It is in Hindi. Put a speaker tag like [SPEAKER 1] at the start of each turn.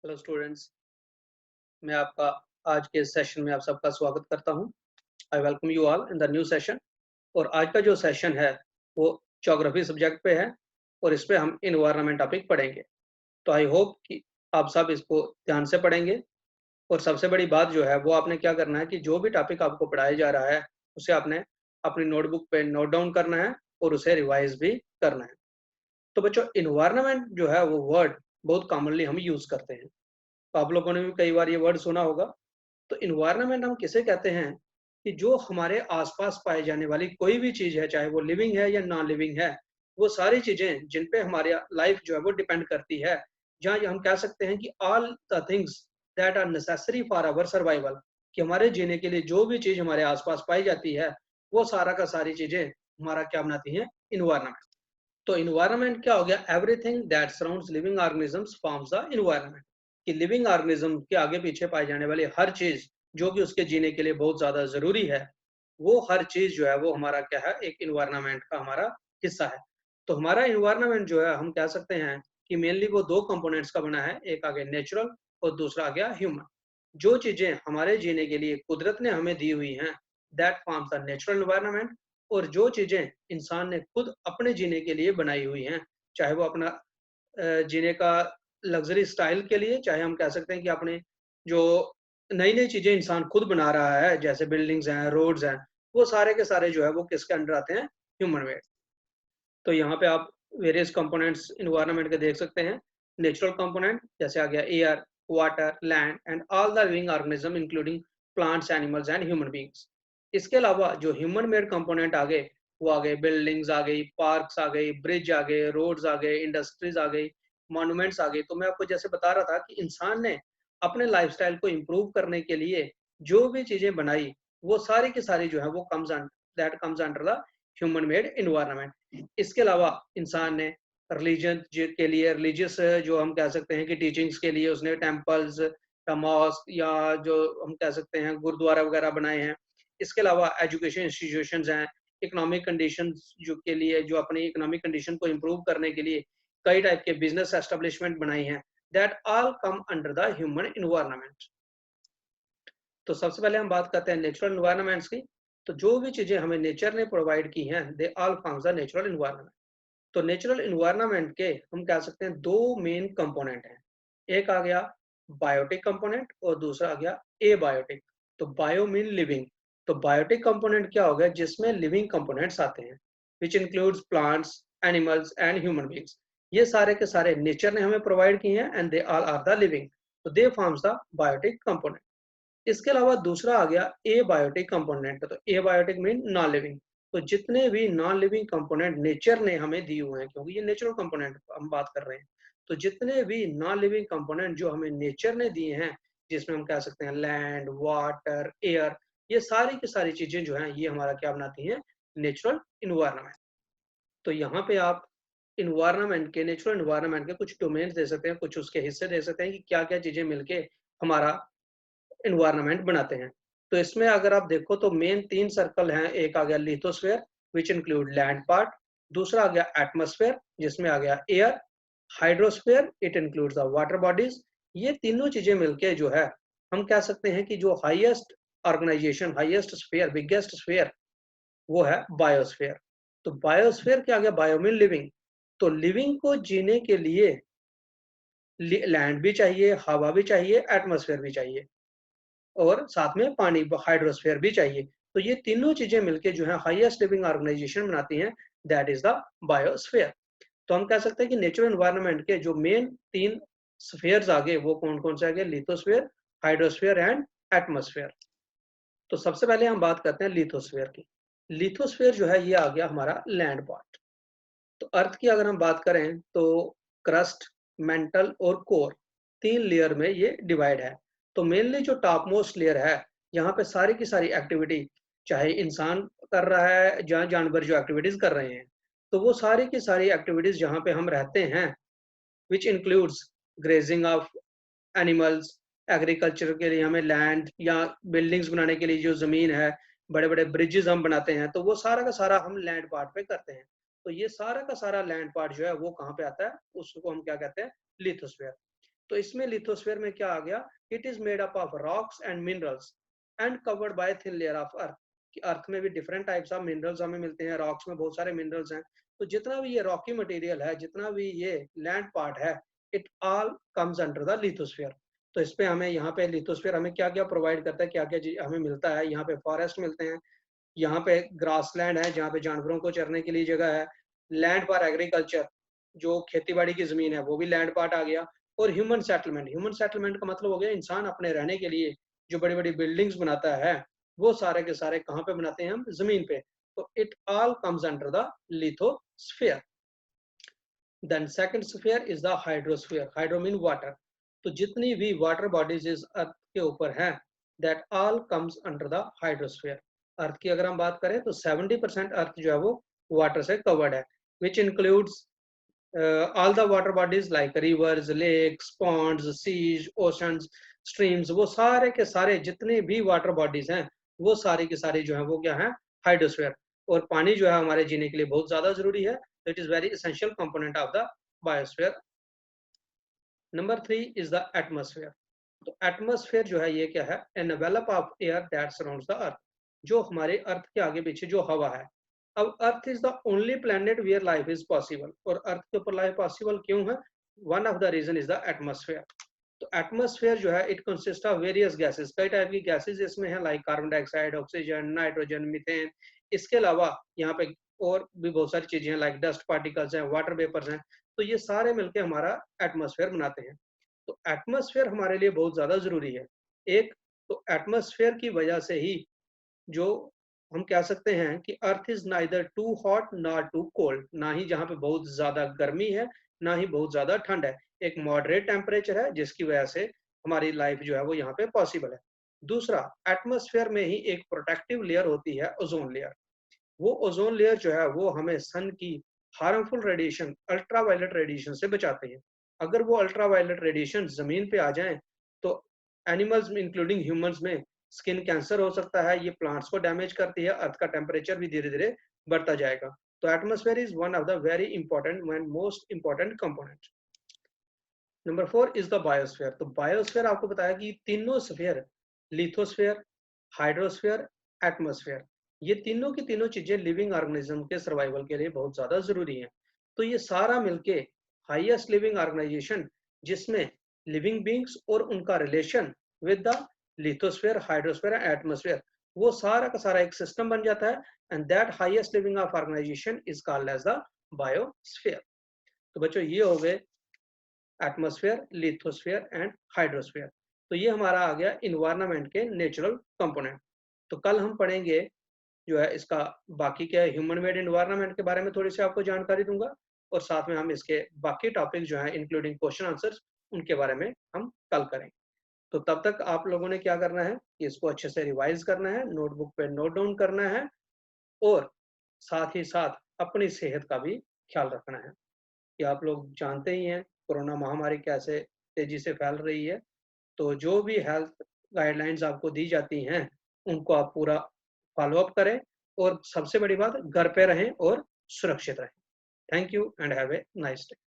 [SPEAKER 1] Hello students. मैं आपका आज के सेशन में आप सबका स्वागत करता हूं। I welcome you all in the new session. और आज का जो सेशन है वो ज्योग्राफी सब्जेक्ट पे है और इस पे हम इन्वायरमेंट टॉपिक पढ़ेंगे। तो आई होप कि आप सब इसको ध्यान से पढ़ेंगे। और सबसे बड़ी बात जो है वो आपने क्या करना है कि जो भी टॉपिक आपको पढ़ाया जा रहा है उसे आपने अपनी नोटबुक पे नोट डाउन करना है और उसे रिवाइज भी करना है। तो बच्चों, इन्वायरमेंट जो है वो वर्ड बहुत कॉमनली हम यूज करते हैं, तो आप लोगों ने भी कई बार ये वर्ड सुना होगा। तो इन्वायरमेंट हम किसे कहते हैं कि जो हमारे आसपास पाई जाने वाली कोई भी चीज है, चाहे वो लिविंग है या नॉन लिविंग है, वो सारी चीजें जिन पे हमारी लाइफ जो है वो डिपेंड करती है। जहाँ हम कह सकते हैं कि all the things that are necessary for our survival, कि हमारे जीने के लिए जो भी चीज हमारे आसपास पाई जाती है वो सारा का सारी चीजें हमारा क्या बनाती हैं, इन्वायरमेंट। तो इन्वायरमेंट क्या हो गया? Everything that surrounds living organisms forms the environment. कि लिविंग ऑर्गेनिज्म के आगे पीछे पाई जाने वाली हर चीज जो कि उसके जीने के लिए बहुत ज्यादा जरूरी है, वो हर चीज जो है वो हमारा क्या है, एक इन्वायरमेंट का हमारा हिस्सा है। तो हमारा इन्वायरमेंट जो है हम कह सकते हैं कि मेनली वो दो कंपोनेंट्स का बना है, एक आ गया नेचुरल और दूसरा आ गया ह्यूमन। जो चीजें हमारे जीने के लिए कुदरत ने हमें दी हुई हैं, that forms the natural environment. और जो चीजें इंसान ने खुद अपने जीने के लिए बनाई हुई हैं, चाहे वो अपना जीने का लग्जरी स्टाइल के लिए, चाहे हम कह सकते हैं कि अपने जो नई नई चीजें इंसान खुद बना रहा है, जैसे बिल्डिंग्स हैं, रोड्स हैं, वो सारे के सारे जो है वो किसके अंडर आते हैं? Human made. तो यहाँ पे आप वेरियस कंपोनेंट्स इन्वायरमेंट के देख सकते हैं। नेचुरल कंपोनेंट जैसे आ गया air, water, land and all the living organism including plants, animals and human beings. इसके अलावा जो ह्यूमन मेड कंपोनेंट आ गए, वो आ गए बिल्डिंग्स आ गई, पार्क्स आ गई, ब्रिज आ गए, रोड्स आ गए, इंडस्ट्रीज आ गई, मॉन्यूमेंट्स आ गई। तो मैं आपको जैसे बता रहा था कि इंसान ने अपने लाइफस्टाइल को इम्प्रूव करने के लिए जो भी चीजें बनाई, वो सारी की सारी जो है वो comes under the human made environment. इसके अलावा इंसान ने रिलीजन के लिए, रिलीजियस जो हम कह सकते हैं कि टीचिंग्स के लिए, उसने टेम्पल्स या मॉस्क या जो हम कह सकते हैं गुरुद्वारा वगैरह बनाए हैं। इसके अलावा एजुकेशन इंस्टीट्यूशंस हैं। इकोनॉमिक कंडीशंस जो के लिए, जो अपनी इकोनॉमिक कंडीशन को इम्प्रूव करने के लिए कई टाइप के बिजनेस एस्टेब्लिशमेंट बनाई हैं। That all come under the human environment. तो सबसे पहले हम बात करते हैं नेचुरल इन्वायरमेंट्स की। तो जो भी चीजें हमें नेचर ने प्रोवाइड की हैं, they all forms the natural environment. तो नेचुरल इन्वायरमेंट के हम कह सकते हैं दो मेन कंपोनेंट हैं। एक आ गया बायोटिक कंपोनेंट और दूसरा आ गया एबायोटिक। तो बायो मीन लिविंग। तो बायोटिक कंपोनेंट क्या हो गया? जिसमें लिविंग कंपोनेंट्स आते हैं, which includes plants, animals and human beings. ये सारे के सारे नेचर ने हमें प्रोवाइड किए हैं and they all are the living. तो they forms the biotic component. इसके अलावा दूसरा आ गया एबायोटिक कंपोनेंट। तो एबायोटिक मीन नॉन लिविंग। तो जितने भी नॉन लिविंग कंपोनेंट नेचर ने हमें दिए हुए हैं, क्योंकि ये नेचुरल कंपोनेंट हम बात कर रहे हैं, तो जितने भी नॉन लिविंग कंपोनेंट जो हमें नेचर ने दिए हैं, जिसमें हम कह सकते हैं लैंड, वाटर, एयर, ये सारी की सारी चीजें जो हैं ये हमारा क्या बनाती हैं? Natural environment. तो यहाँ पे आप इन्वायरमेंट के, नेचुरल इन्वायरमेंट के कुछ डोमेन्स दे सकते हैं, कुछ उसके हिस्से दे सकते हैं कि क्या क्या चीजें मिलके हमारा इन्वायरमेंट बनाते हैं। तो इसमें अगर आप देखो तो मेन तीन सर्कल हैं। एक आ गया lithosphere which include land part, दूसरा आ गया एटमॉस्फेयर जिसमें आ गया air, hydrosphere it includes the water bodies. ये तीनों चीजें मिलके जो है हम कह सकते हैं कि जो highest organization, highest sphere, biggest sphere, वो है बायोस्फेयर। तो बायोस्फेयर क्या आ गया? बायोमिन लिविंग। तो लिविंग को जीने के लिए लैंड भी चाहिए, हवा भी चाहिए, एटमॉस्फेयर भी चाहिए और साथ में पानी, हाइड्रोस्फीयर भी चाहिए। तो ये तीनों चीजें मिलके जो है हाईएस्ट लिविंग ऑर्गेनाइजेशन बनाती हैं, दैट इज द बायोस्फीयर। तो हम कह सकते हैं कि नेचुरल एनवायरनमेंट के जो मेन तीन स्फीयर्स आगे, वो कौन कौन से आगे? Lithosphere, hydrosphere and atmosphere. तो सबसे पहले हम बात करते हैं लिथोस्फीयर की। लिथोस्फीयर जो है ये आ गया हमारा लैंड पार्ट। तो अर्थ की अगर हम बात करें तो क्रस्ट, मेंटल और कोर, तीन लेयर में ये डिवाइड है। तो मेनली जो टॉप मोस्ट लेयर है, यहाँ पे सारी की सारी एक्टिविटी, चाहे इंसान कर रहा है, जहाँ जानवर जो एक्टिविटीज कर रहे हैं, तो वो सारी की सारी एक्टिविटीज जहाँ पे हम रहते हैं, which includes grazing of animals, agriculture के लिए हमें लैंड या बिल्डिंग्स बनाने के लिए जो जमीन है, बड़े बड़े ब्रिजेस हम बनाते हैं, तो वो सारा का सारा हम लैंड पार्ट पे करते हैं। तो ये सारा का सारा लैंड पार्ट जो है वो कहाँ पे आता है? उसको हम क्या कहते हैं? लिथोस्फीयर। तो इसमें लिथोस्फीयर में क्या आ गया, it is made up of rocks and minerals and covered by thin layer of earth. कि अर्थ में भी डिफरेंट टाइप्स ऑफ मिनरल्स हमें मिलते हैं, रॉक्स में बहुत सारे मिनरल्स हैं। तो जितना भी ये रॉकी मटेरियल है, जितना भी ये लैंड पार्ट है, it all comes under the lithosphere. तो इस पे हमें यहाँ पे लिथोस्फीयर हमें क्या क्या प्रोवाइड करता है, क्या क्या हमें मिलता है। यहाँ पे फॉरेस्ट मिलते हैं, यहाँ पे ग्रासलैंड है जहाँ पे जानवरों को चरने के लिए जगह है, लैंड फॉर एग्रीकल्चर जो खेतीबाड़ी की जमीन है वो भी लैंड पार्ट आ गया, और ह्यूमन सेटलमेंट। ह्यूमन सेटलमेंट का मतलब हो गया इंसान अपने रहने के लिए जो बड़ी बड़ी बिल्डिंग्स बनाता है, वो सारे के सारे कहाँ पे बनाते हैं हम, जमीन पे। तो it all comes under the lithosphere. Then second sphere is the hydrosphere. Hydro mean water. तो जितनी भी वाटर बॉडीज इस अर्थ के ऊपर हैं, that all comes under the hydrosphere. Earth की अगर हम बात करें तो 70% अर्थ जो है वो वाटर से कवर्ड है, which includes all the water bodies like rivers, lakes, ponds, seas, oceans, streams। वो सारे के सारे जितने भी वाटर बॉडीज हैं, वो सारी की सारी जो है वो क्या है, हाइड्रोस्फीयर। और पानी जो है हमारे जीने के लिए बहुत ज्यादा जरूरी है, तो it is very essential component of the biosphere. Number 3 is the atmosphere. तो एटमॉस्फेयर जो है ये क्या है, envelope of air that surrounds the earth. जो हमारे अर्थ के आगे पीछे जो हवा है। अब earth is the only planet where life is possible. और अर्थ के ऊपर लाइफ पॉसिबल क्यों है, one of the reason is the atmosphere. तो एटमॉस्फेयर जो है it consist of various gases. कई टाइप की गैसेस इसमें है, like carbon dioxide, oxygen, nitrogen, methane. इसके अलावा यहाँ पे और भी बहुत सारी चीजें हैं, लाइक डस्ट पार्टिकल्स हैं, वाटर वेपर्स हैं। तो ये सारे मिलके हमारा एटमॉस्फेयर बनाते हैं। तो एटमॉस्फेयर हमारे लिए बहुत ज्यादा जरूरी है। एक तो एटमॉस्फेयर की वजह से ही जो हम कह सकते हैं कि earth is neither too hot not too cold. ना ही जहाँ पे बहुत ज्यादा गर्मी है, ना ही बहुत ज्यादा ठंड है। एक मॉडरेट टेम्परेचर है, जिसकी वजह से हमारी लाइफ जो है वो यहाँ पे पॉसिबल है। दूसरा, एटमॉस्फेयर में ही एक प्रोटेक्टिव लेयर होती है, ओजोन लेयर। वो ओजोन लेयर जो है वो हमें सन की हार्मफुल रेडिएशन, अल्ट्रावायलेट रेडिएशन से बचाते हैं। अगर वो अल्ट्रावायलेट रेडिएशन जमीन पे आ जाएं, तो एनिमल्स में इंक्लूडिंग ह्यूमंस में स्किन कैंसर हो सकता है। ये प्लांट्स को डैमेज करती है, अर्थ का टेम्परेचर भी धीरे धीरे बढ़ता जाएगा। तो atmosphere is one of the very important and most important component. Number 4 is the biosphere. तो बायोस्फीयर आपको बताया कि तीनों स्फीयर, लिथोस्फीयर, हाइड्रोस्फीयर, एटमॉस्फेयर, ये तीनों की तीनों चीजें लिविंग ऑर्गेनिज्म के सर्वाइवल के लिए बहुत ज्यादा जरूरी हैं। तो ये सारा मिलके हाईएस्ट लिविंग ऑर्गेनाइजेशन, जिसमें लिविंग बींग्स और उनका relation with the lithosphere, hydrosphere and atmosphere, वो सारा का सारा एक सिस्टम बन जाता है। And that highest living of organization is called as the biosphere. तो बच्चों ये हो गए एटमॉस्फेयर, लिथोस्फीयर एंड हाइड्रोस्फीयर। तो ये हमारा आ गया इन्वायरमेंट के नेचुरल कंपोनेंट। तो कल हम पढ़ेंगे जो है इसका बाकी क्या है, ह्यूमन मेड इन्वायरमेंट के बारे में थोड़ी सी आपको जानकारी दूंगा, और साथ में हम इसके बाकी टॉपिक जो है इंक्लूडिंग क्वेश्चन आंसर्स, उनके बारे में हम कल करेंगे। तो तब तक आप लोगों ने क्या करना है कि इसको अच्छे से रिवाइज करना है, नोटबुक पे नोट डाउन करना है, और साथ ही साथ अपनी सेहत का भी ख्याल रखना है। कि आप लोग जानते ही हैं कोरोना महामारी कैसे तेजी से फैल रही है। तो जो भी हेल्थ गाइडलाइंस आपको दी जाती हैं, उनको आप पूरा फॉलो अप करें, और सबसे बड़ी बात, घर पे रहें और सुरक्षित रहें। Thank you and have a nice day.